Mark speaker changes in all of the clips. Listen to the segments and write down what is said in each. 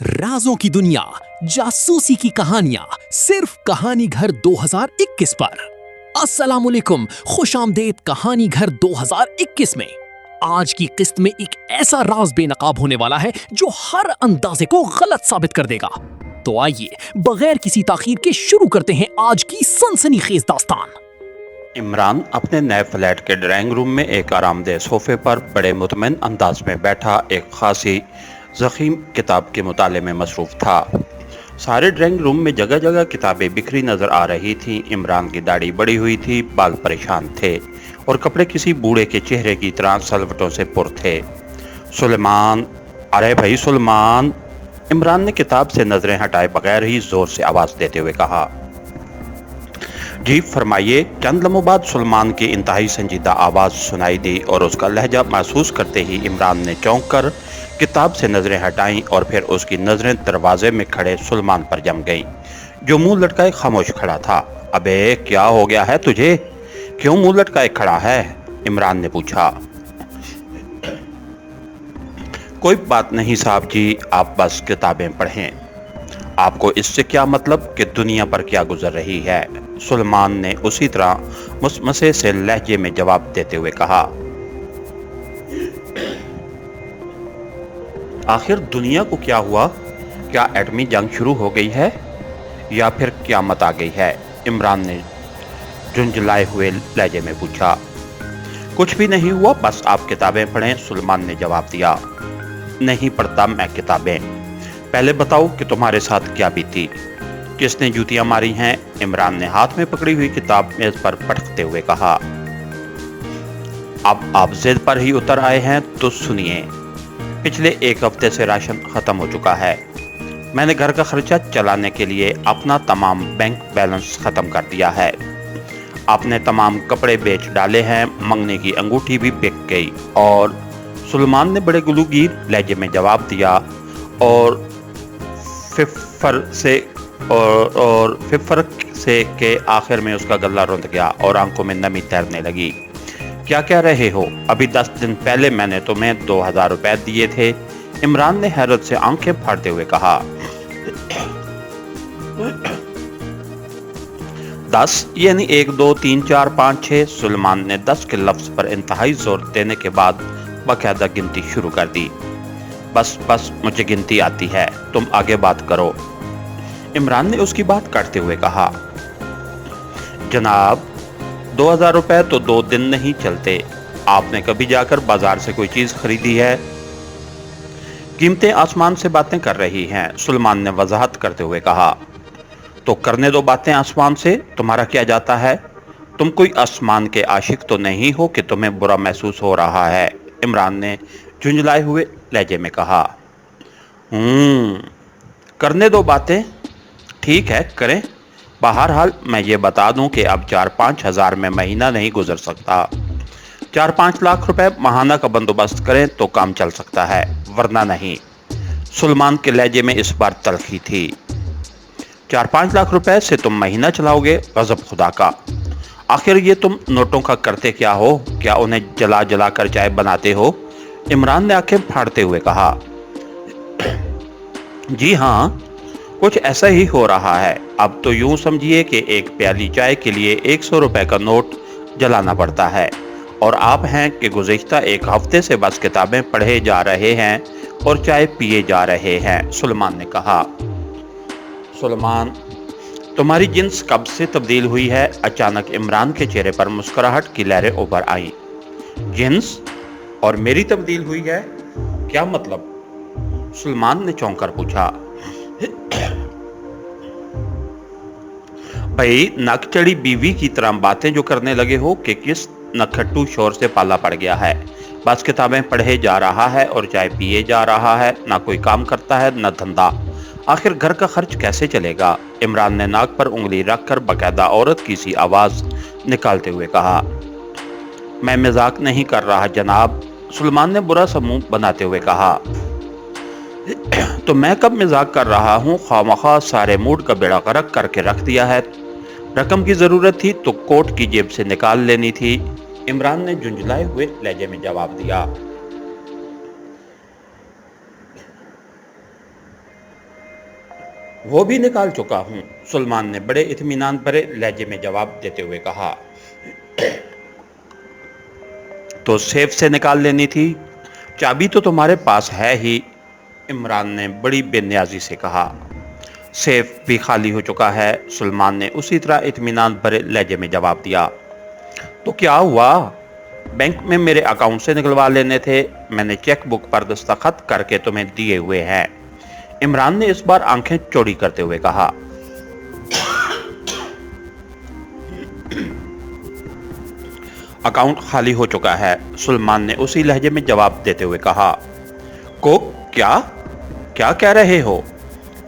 Speaker 1: राजों की दुनिया, जासूसी की कहानियां, सिर्फ कहानी घर 2021 पर। अस्सलामुअलैकुम, खुशामदेद कहानी घर 2021 में। आज की किस्त में एक ऐसा राज बेनकाब होने वाला है जो हर अंदाजे को गलत साबित कर देगा। तो आइए बगैर किसी ताखीर के शुरू करते हैं आज की सनसनीखेज दास्तान।
Speaker 2: इमरान अपने नए फ्लैट के ड्राइंग रूम में एक आरामदेह सोफे पर बड़े मुतमईन अंदाज में बैठा एक खासी ज़ख़ीम किताब के मुताले में मसरूफ़ था। सारे ड्राइंग रूम में जगह जगह किताबें बिखरी नज़र आ रही थीं। इमरान की दाढ़ी बड़ी हुई थी, बाल परेशान थे और कपड़े किसी बूढ़े के चेहरे की तरह सलवटों से पुर थे। सुलेमान, अरे भाई सुलेमान, इमरान ने किताब से नज़रें हटाए बगैर ही ज़ोर से आवाज़ देते हुए कहा। जी फरमाइए। चंद लम्हों बाद सुलेमान की इंतहाई संजीदा आवाज़ सुनाई दी और उसका लहजा महसूस करते ही इमरान ने चौंक कर किताब से नज़रें हटाईं और फिर उसकी नज़रें दरवाजे में खड़े सुलेमान पर जम गईं, जो मुंह लटकाए खामोश खड़ा था। अबे क्या हो गया है तुझे, क्यों मुंह लटकाए खड़ा है? इमरान ने पूछा। कोई बात नहीं साहब जी, आप बस किताबें पढ़ें। आपको इससे क्या मतलब कि दुनिया पर क्या गुजर रही है? सुलेमान ने उसी तरह मुसमसे से लहजे में जवाब देते हुए कहा। आखिर दुनिया को क्या हुआ? क्या एटमी जंग शुरू हो गई है या फिर क़यामत आ गई है? इमरान ने झुंझलाए हुए लहजे में पूछा। कुछ भी नहीं हुआ, बस आप किताबें पढ़ें, सुलेमान ने जवाब दिया। नहीं पढ़ता मैं किताबें। पहले बताओ कि तुम्हारे साथ क्या बीती, किसने जूतियां मारी हैं? इमरान ने हाथ में पकड़ी हुई किताब मेज पर पटकते हुए कहा। अब आप जिद पर ही उतर आए हैं तो सुनिए। पिछले एक हफ्ते से राशन खत्म हो चुका है। मैंने घर का खर्चा चलाने के लिए अपना तमाम बैंक बैलेंस खत्म कर दिया है। आपने तमाम कपड़े बेच डाले हैं, मंगने की अंगूठी भी बिक गई। और सुलेमान ने बड़े गुलूगीर लहजे में जवाब दिया और फिफर से के आखिर में उसका गला रुंध गया और आंखों में नमी तैरने लगी। क्या कह रहे हो? अभी 10 दिन पहले मैंने तुम्हें 2000 रुपए दिए थे। इमरान ने हैरत से आंखें फाड़ते हुए कहा। 10 यानी 1 2 3 4 5 6। सुलेमान ने 10 के लफ्ज पर इंतहाई जोर देने के बाद बाकायदा गिनती शुरू कर दी। बस मुझे गिनती आती है, तुम आगे बात करो। इमरान ने उसकी बात काटते हुए कहा। जनाब 2000 रुपए तो 2 दिन नहीं चलते। आपने कभी जाकर बाजार से कोई चीज खरीदी है? कीमतें आसमान से बातें कर रही हैं, सुलेमान ने वजाहत करते हुए कहा। तो करने दो बातें आसमान से, तुम्हारा क्या जाता है? तुम कोई आसमान के आशिक तो नहीं हो कि तुम्हें बुरा महसूस हो रहा है? इमरान ने झुंझलाए हुए लहजे में कहा। करने दो बातें, ठीक है करें। बहरहाल मैं ये बता दूं कि अब 4-5 हज़ार में महीना नहीं गुजर सकता। 4-5 लाख रुपए माहाना का बंदोबस्त करें तो काम चल सकता है, वरना नहीं। सुलेमान के लहजे में इस बार तलखी थी। 4-5 लाख रुपए से तुम महीना चलाओगे? गजब खुदा का। आखिर ये तुम नोटों का करते क्या हो? क्या उन्हें जला जला कर चाय बनाते हो? इमरान ने आंखें फाड़ते हुए कहा। जी हाँ, कुछ ऐसा ही हो रहा है। अब तो यूं समझिए कि एक प्याली चाय के लिए 100 रुपए का नोट जलाना पड़ता है। और आप हैं कि गुज़िश्ता एक हफ्ते से बस किताबें पढ़े जा रहे हैं और चाय पिए जा रहे हैं, सुलेमान ने कहा। सुलेमान, तुम्हारी जिन्स कब से तब्दील हुई है? अचानक इमरान के चेहरे पर मुस्कुराहट की लहरें उभर आईं। जिन्स? और मेरी तब्दील हुई है? क्या मतलब? सुलेमान ने चौंक कर पूछा। भाई नक चढ़ी बीवी की तरह बातें जो करने लगे हो कि किस नखट्टू शोर से पाला पड़ गया है। बस किताबें पढ़े जा रहा है और चाय पिए जा रहा है, ना कोई काम करता है न धंधा। आखिर घर का खर्च कैसे चलेगा? इमरान ने नाक पर उंगली रखकर बाकायदा औरत की सी आवाज निकालते हुए कहा। मैं मजाक नहीं कर रहा जनाब, सुलेमान ने बुरा सा मुंह बनाते हुए कहा। तो मैं कब मजाक कर रहा हूँ? खामखा सारे मूड का बेड़ा गर्क करके रख दिया है। रकम की जरूरत थी तो कोट की जेब से निकाल लेनी थी, इमरान ने झुंझलाए हुए लहजे में जवाब दिया। वो भी निकाल चुका हूँ, सुलेमान ने बड़े इत्मीनान भरे लहजे में जवाब देते हुए कहा। तो सेफ से निकाल लेनी थी, चाबी तो तुम्हारे पास है ही, इमरान ने बड़ी बेनियाजी से कहा। सेफ भी खाली हो चुका है, सुलेमान ने उसी तरह इत्मीनान भरे लहजे में जवाब दिया। तो क्या हुआ? बैंक में मेरे अकाउंट से निकलवा लेने थे, मैंने चेक बुक पर दस्तखत करके तुम्हें दिए हुए हैं, इमरान ने इस बार आंखें चौड़ी करते हुए कहा। अकाउंट खाली हो चुका है, सुलेमान ने उसी लहजे में जवाब देते हुए कहा। को क्या क्या कह रहे हो?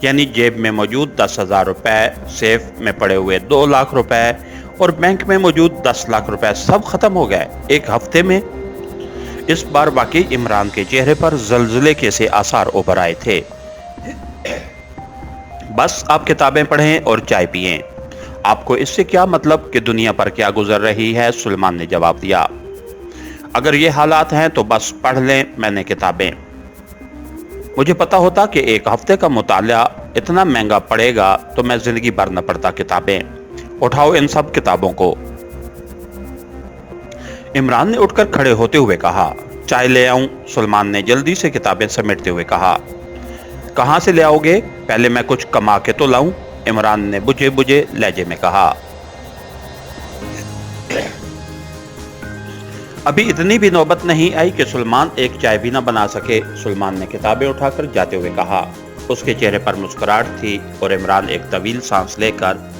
Speaker 2: यानी जेब में मौजूद 10,000 रुपए, सेफ में पड़े हुए 2 लाख रुपए और बैंक में मौजूद 10 लाख रुपए सब खत्म हो गए एक हफ्ते में? इस बार वाकई इमरान के चेहरे पर जलजले के से आसार उभर आए थे। बस आप किताबें पढ़ें और चाय पिएं, आपको इससे क्या मतलब कि दुनिया पर क्या गुजर रही है, सुलेमान ने जवाब दिया। अगर ये हालात हैं तो बस पढ़ लें, मैंने किताबें। मुझे पता होता कि एक हफ्ते का मुताला इतना महंगा पड़ेगा तो मैं जिंदगी भर न पढ़ता किताबें। उठाओ इन सब किताबों को। इमरान ने उठकर खड़े होते हुए कहा। चाय ले आऊं? सुलेमान ने जल्दी से किताबें समेटते हुए कहा। कहां से ले आओगे? पहले मैं कुछ कमा के तो लाऊं, इमरान ने बुझे बुझे लहजे में कहा। अभी इतनी भी नौबत नहीं आई कि सुलेमान एक चाय भी न बना सके, सुलेमान ने किताबें उठाकर जाते हुए कहा। उसके चेहरे पर मुस्कुराहट थी और इमरान एक तवील सांस लेकर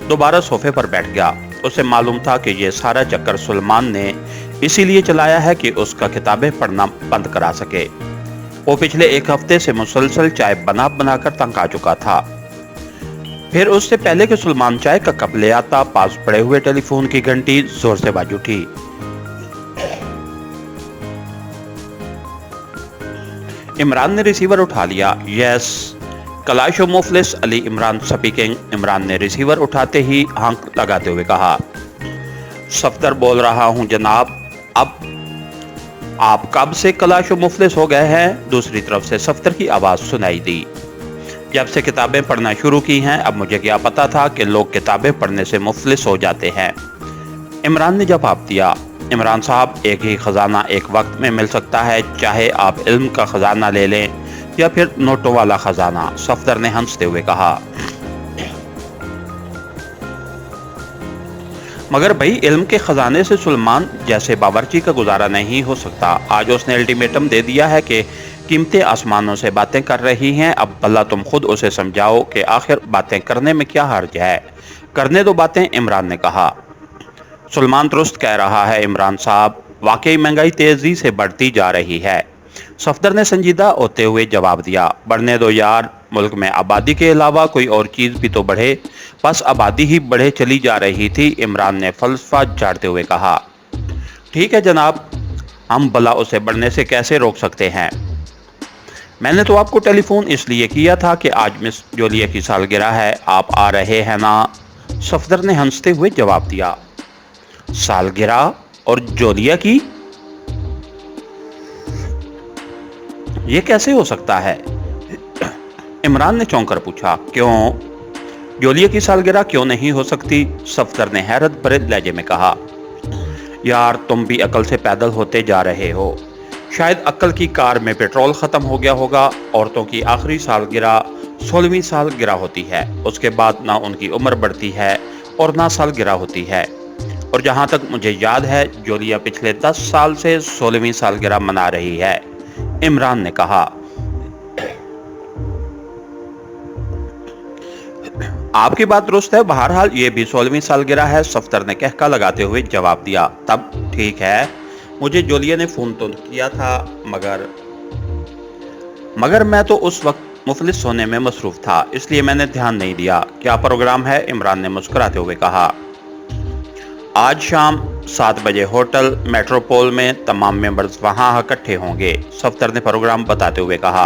Speaker 2: दोबारा सोफे पर बैठ गया। उसे मालूम था कि यह सारा चक्कर सुलेमान ने इसीलिए चलाया है कि उसका किताबें पढ़ना बंद करा सके। वो पिछले एक हफ्ते से मुसलसल चाय बना बनाकर तंग आ चुका था। फिर उससे पहले कि सुलेमान चाय का कप ले आता, पास पड़े हुए टेलीफोन की घंटी जोर से बाज उठी। इमरान ने रिसीवर उठा लिया। यस, कलाशो मुफलिस अली इमरान स्पीकिंग, इमरान ने रिसीवर उठाते ही हांक लगाते हुए कहा। सफदर बोल रहा हूं जनाब। अब आप कब से कलाशो मुफलिस हो गए हैं? दूसरी तरफ से सफदर की आवाज सुनाई दी। जब से किताबें पढ़ना शुरू की हैं, अब मुझे क्या पता था कि लोग किताबें पढ़ने से मुफलिस हो जाते हैं, इमरान ने जवाब दिया। इमरान साहब, एक ही खजाना एक वक्त में मिल सकता है, चाहे आप इल्म का खजाना ले लें या फिर नोटों वाला खजाना, सफदर ने हंसते हुए कहा। मगर भाई, इल्म के खजाने से सुलेमान जैसे बावर्ची का गुजारा नहीं हो सकता। आज उसने अल्टीमेटम दे दिया है कि कीमतें आसमानों से बातें कर रही हैं। अब भला तुम खुद उसे समझाओ कि आखिर बातें करने में क्या हर्ज है। करने दो बातें, इमरान ने कहा। सुलेमान दुरुस्त कह रहा है इमरान साहब, वाकई महंगाई तेजी से बढ़ती जा रही है, सफदर ने संजीदा होते हुए जवाब दिया। बढ़ने दो यार, मुल्क में आबादी के अलावा कोई और चीज़ भी तो बढ़े, बस आबादी ही बढ़े चली जा रही थी, इमरान ने फलसफा झाड़ते हुए कहा। ठीक है जनाब, हम भला उसे बढ़ने से कैसे रोक सकते हैं? मैंने तो आपको टेलीफोन इसलिए किया था कि आज मिस जोलिया की सालगिरह है, आप आ रहे हैं ना, सफदर ने हंसते हुए जवाब दिया। सालगिरह और जोलिया की? ये कैसे हो सकता है? इमरान ने चौंक कर पूछा। क्यों, जोलिया की सालगिरह क्यों नहीं हो सकती? सफदर ने हैरत भरे लहजे में कहा। यार, तुम भी अकल से पैदल होते जा रहे हो। शायद अक्ल की कार में पेट्रोल खत्म हो गया होगा। औरतों की आखिरी सालगिरह 16वीं सालगिरह होती है, उसके बाद ना उनकी उम्र बढ़ती है और ना सालगिरह होती है। और जहाँ तक मुझे याद है, जोलिया पिछले 10 साल से 16वीं सालगिरह मना रही है, इमरान ने कहा। आपकी बात दुरुस्त है, बहरहाल ये भी 16वीं सालगिरह है, सफदर ने कहका लगाते हुए जवाब दिया। तब ठीक है, मुझे जोलिया ने फोन तो किया था, मगर मैं तो उस वक्त मुफलिस होने में मसरूफ था, इसलिए मैंने ध्यान नहीं दिया। क्या प्रोग्राम है? इमरान ने मुस्कुराते हुए कहा। आज शाम 7 बजे होटल मेट्रोपोल में तमाम मेंबर्स वहां इकट्ठे होंगे, सफदर ने प्रोग्राम बताते हुए कहा।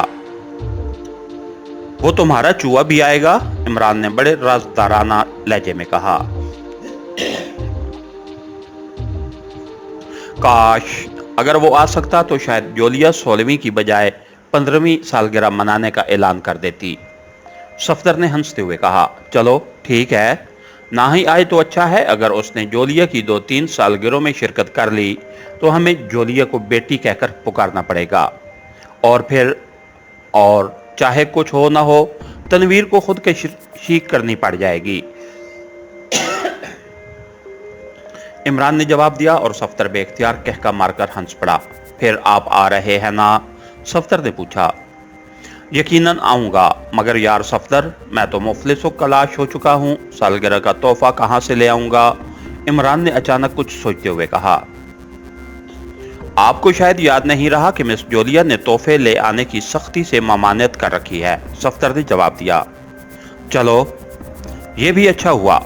Speaker 2: वो तुम्हारा चूहा भी आएगा? इमरान ने बड़े राजदाराना लहजे में कहा। काश अगर वो आ सकता तो शायद जोलिया 16वीं की बजाय 15वीं सालगिरह मनाने का ऐलान कर देती, सफदर ने हंसते हुए कहा, चलो ठीक है, ना ही आए तो अच्छा है। अगर उसने जोलिया की 2-3 सालगिरहों में शिरकत कर ली तो हमें जोलिया को बेटी कहकर पुकारना पड़ेगा, और फिर और चाहे कुछ हो ना हो तनवीर को खुद कशी करनी पड़ जाएगी। इमरान ने जवाब दिया और सफदर बेख्तियार कहका मारकर हंस पड़ा। फिर आप आ रहे हैं ना? सफदर ने पूछा। यकीनन आऊंगा, मगर यार सफदर, मैं तो मुफलिस व कलाश हो चुका हूँ, सालगिरह का तोहफा कहाँ से ले आऊंगा? इमरान ने अचानक कुछ सोचते हुए कहा। आपको शायद याद नहीं रहा कि मिस जोलिया ने तोहफे ले आने की सख्ती से ममानियत कर रखी है, सफदर ने जवाब दिया। चलो ये भी अच्छा हुआ,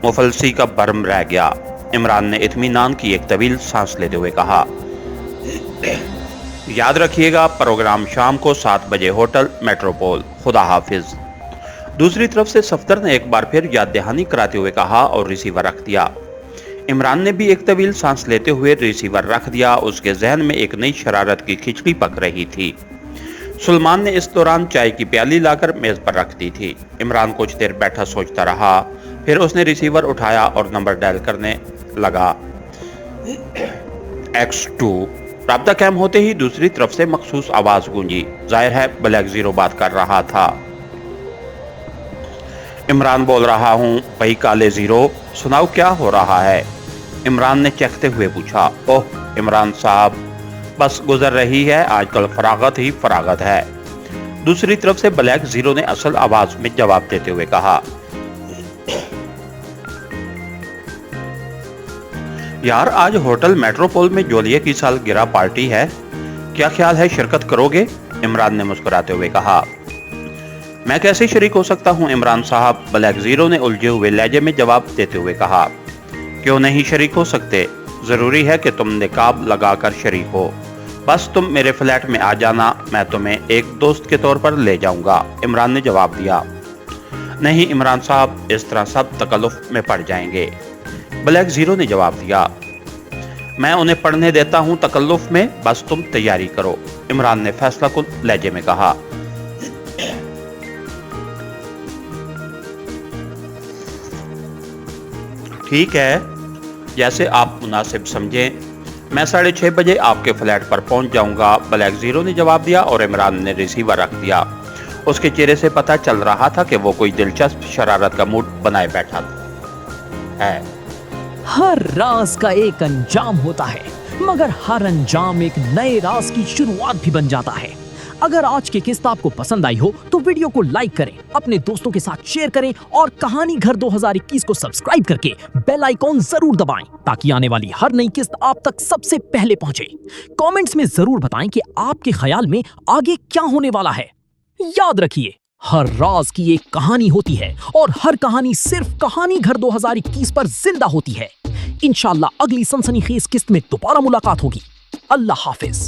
Speaker 2: मुफलसी का भरम रह गया। इमरान ने इत्मीनान की एक तवील सांस लेते हुए कहा। याद रखिएगा, प्रोग्राम शाम को 7 बजे होटल मेट्रोपोल। खुदा हाफिज। दूसरी तरफ से सफदर ने एक बार फिर याद दहानी कराते हुए कहा और रिसीवर रख दिया। इमरान ने भी एक तवील सांस लेते हुए रिसीवर रख दिया। उसके जहन में एक नई शरारत की खिचड़ी पक रही थी। सुलेमान ने इस दौरान चाय की प्याली लाकर मेज पर रख दी थी। इमरान कुछ देर बैठा सोचता रहा, फिर उसने रिसीवर उठाया और नंबर डायल करने लगा। X2। राब्ता कायम होते ही दूसरी तरफ से मखसूस आवाज गूंजी। जाहिर है ब्लैक जीरो बात कर रहा था। इमरान बोल रहा हूँ, भाई काले जीरो, सुनाओ क्या हो रहा है? इमरान ने चखते हुए पूछा। ओह इमरान साहब, बस गुजर रही है, आजकल फरागत ही फरागत है। दूसरी तरफ से ब्लैक जीरो ने असल आवाज में जवाब देते हुए कहा। यार आज होटल मेट्रोपोल में जोलिया की सालगिरह पार्टी है, क्या ख्याल है, शिरकत करोगे? इमरान ने मुस्कुराते हुए कहा। मैं कैसे शरीक हो सकता हूँ इमरान साहब? ब्लैक जीरो ने उलझे हुए लहजे में जवाब देते हुए कहा। क्यों नहीं शरीक हो सकते? जरूरी है कि तुम निकाब लगाकर शरीक हो। बस तुम मेरे फ्लैट में आ जाना, मैं तुम्हें एक दोस्त के तौर पर ले जाऊंगा। इमरान ने जवाब दिया। नहीं इमरान साहब, इस तरह सब तकल्लुफ में पड़ जाएंगे। ब्लैक जीरो ने जवाब दिया। मैं उन्हें पढ़ने देता हूं तकल्लुफ में, बस तुम तैयारी करो। इमरान ने फैसला कुल लहजे में कहा। ठीक है, जैसे आप मुनासिब समझें, मैं 6:30 बजे आपके फ्लैट पर पहुंच जाऊंगा। ब्लैक जीरो ने जवाब दिया और इमरान ने रिसीवर रख दिया। उसके चेहरे से पता चल रहा था कि वो कोई दिलचस्प शरारत का मूड बनाए बैठा है।
Speaker 1: हर राज का एक अंजाम होता है, मगर हर अंजाम एक नए राज की शुरुआत भी बन जाता है। अगर आज की किस्त आपको पसंद आई हो तो वीडियो को लाइक करें, अपने दोस्तों के साथ शेयर करें और कहानी घर 2021 को सब्सक्राइब करके बेल आइकॉन जरूर दबाएं ताकि आने वाली हर नई किस्त आप तक सबसे पहले पहुंचे। कमेंट्स में जरूर बताएं कि आपके ख्याल में आगे क्या होने वाला है। याद रखिए, हर राज की एक कहानी होती है और हर कहानी सिर्फ कहानी घर 2021 पर जिंदा होती है। इंशाल्लाह अगली सनसनीखेज किस्त में दोबारा मुलाकात होगी। अल्लाह हाफिज।